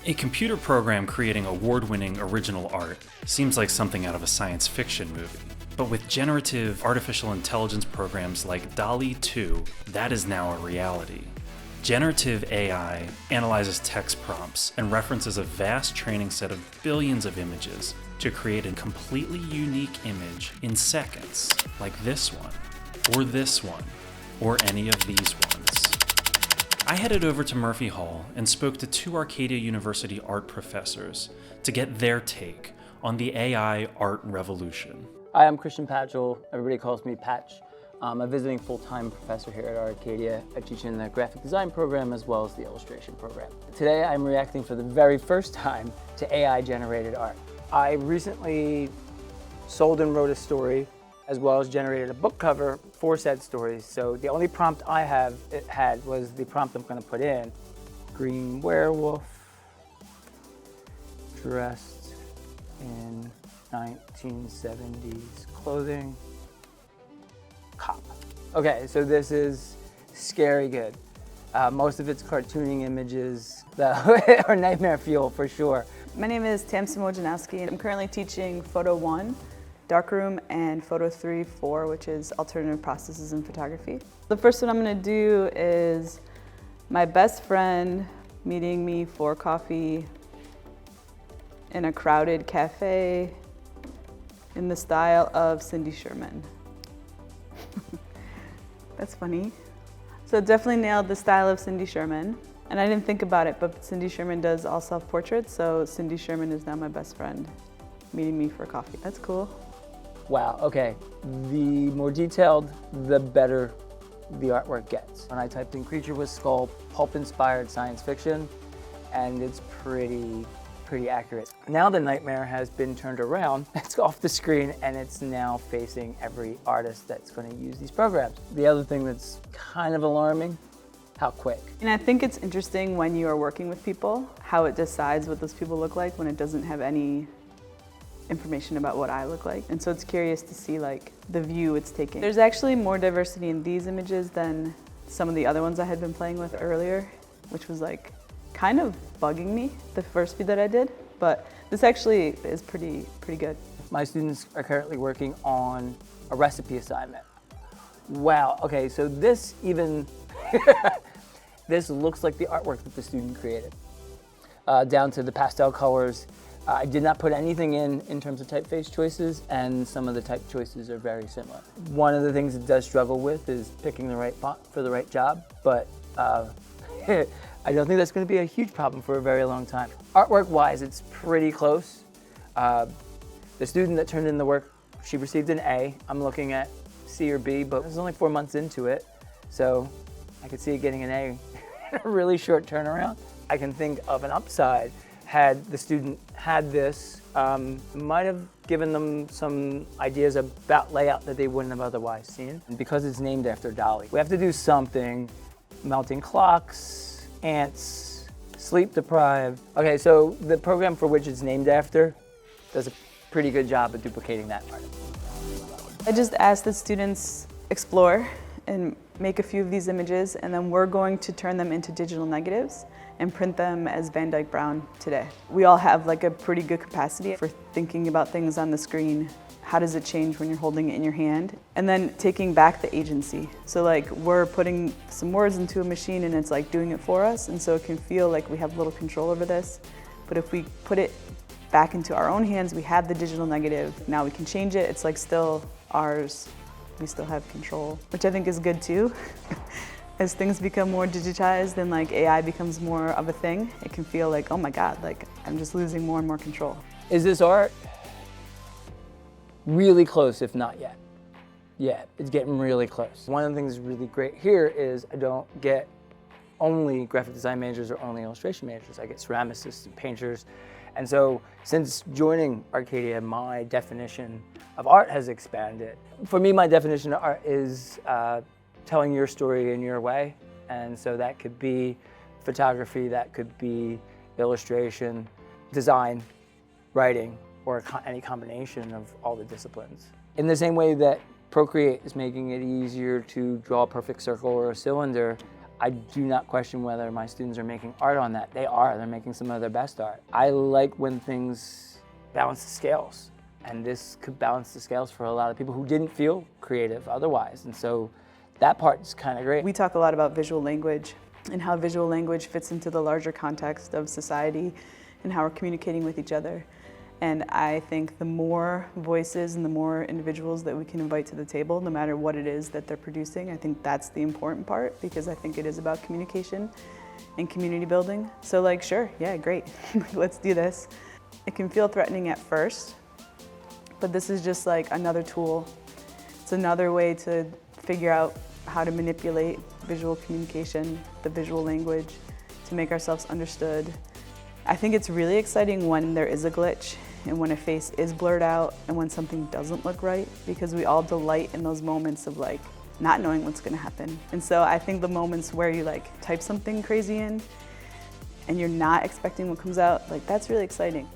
A computer program creating award-winning original art seems like something out of a science fiction movie. But with generative artificial intelligence programs like Dall-E 2, that is now a reality. Generative AI analyzes text prompts and references a vast training set of billions of images to create a completely unique image in seconds, like this one, or any of these ones. I headed over to Murphy Hall and spoke to two Arcadia University art professors to get their take on the AI art revolution. Hi, I'm Patchell. Everybody calls me Patch. I'm a visiting full-time professor here at Arcadia. I teach in the graphic design program as well as the illustration program. Today I'm reacting for the very first time to AI-generated art. I recently sold and wrote a story as well as generated a book cover for said stories. So the only prompt I had was the prompt I'm going to put in. Green werewolf dressed in 1970s clothing, cop. Okay, so this is scary good. Most of it's cartooning images that are nightmare fuel for sure. My name is Tamsen Wojtanowski, and I'm currently teaching Photo 1, Darkroom, and Photo 3-4, which is alternative processes in photography. The first one I'm going to do is my best friend meeting me for coffee in a crowded cafe in the style of Cindy Sherman. That's funny. So definitely nailed the style of Cindy Sherman. And I didn't think about it, but Cindy Sherman does all self-portraits, so Cindy Sherman is now my best friend meeting me for coffee. That's cool. Wow, okay. The more detailed, the better the artwork gets. When I typed in Creature with Skull, pulp-inspired science fiction, and it's pretty accurate. Now the nightmare has been turned around. It's off the screen and it's now facing every artist that's going to use these programs. The other thing that's kind of alarming, how quick. And I think it's interesting when you are working with people, how it decides what those people look like when it doesn't have any information about what I look like. And so it's curious to see like the view it's taking. There's actually more diversity in these images than some of the other ones I had been playing with earlier, which was like kind of bugging me, the first few that I did, but this actually is pretty good. My students are currently working on a recipe assignment. Wow, okay, so this even, this looks like the artwork that the student created, down to the pastel colors. I did not put anything in terms of typeface choices, and some of the type choices are very similar. One of the things it does struggle with is picking the right font for the right job, but I don't think that's going to be a huge problem for a very long time. Artwork-wise, it's pretty close. The student that turned in the work, she received an A. I'm looking at C or B, but it was only 4 months into it, so I could see it getting an A in a really short turnaround. I can think of an upside. Had the student had this, might have given them some ideas about layout that they wouldn't have otherwise seen. And because it's named after Dall-E, we have to do something. Melting clocks, ants, sleep deprived. Okay, so the program for which it's named after does a pretty good job of duplicating that part. I just asked the students explore and make a few of these images, and then we're going to turn them into digital negatives and print them as Van Dyke Brown today. We all have like a pretty good capacity for thinking about things on the screen. How does it change when you're holding it in your hand? And then taking back the agency. So like we're putting some words into a machine and it's like doing it for us, and so it can feel like we have little control over this. But if we put it back into our own hands, we have the digital negative. Now we can change it. It's like still ours. We still have control, which I think is good too. As things become more digitized and like AI becomes more of a thing, it can feel like, oh my God, like I'm just losing more and more control. Is this art? Really close, if not yet. Yeah, it's getting really close. One of the things that's really great here is I don't get only graphic design majors or only illustration majors. I get ceramicists and painters. And so since joining Arcadia, my definition of art has expanded. For me, my definition of art is telling your story in your way. And so that could be photography, that could be illustration, design, writing, or any combination of all the disciplines. In the same way that Procreate is making it easier to draw a perfect circle or a cylinder, I do not question whether my students are making art on that. They are, they're making some of their best art. I like when things balance the scales. And this could balance the scales for a lot of people who didn't feel creative otherwise. And so that part is kind of great. We talk a lot about visual language and how visual language fits into the larger context of society and how we're communicating with each other. And I think the more voices and the more individuals that we can invite to the table, no matter what it is that they're producing, I think that's the important part, because I think it is about communication and community building. So like, sure, yeah, great, let's do this. It can feel threatening at first, but this is just like another tool. It's another way to figure out how to manipulate visual communication, the visual language, to make ourselves understood. I think it's really exciting when there is a glitch and when a face is blurred out and when something doesn't look right, because we all delight in those moments of like not knowing what's gonna happen. And so I think the moments where you like type something crazy in and you're not expecting what comes out, like that's really exciting.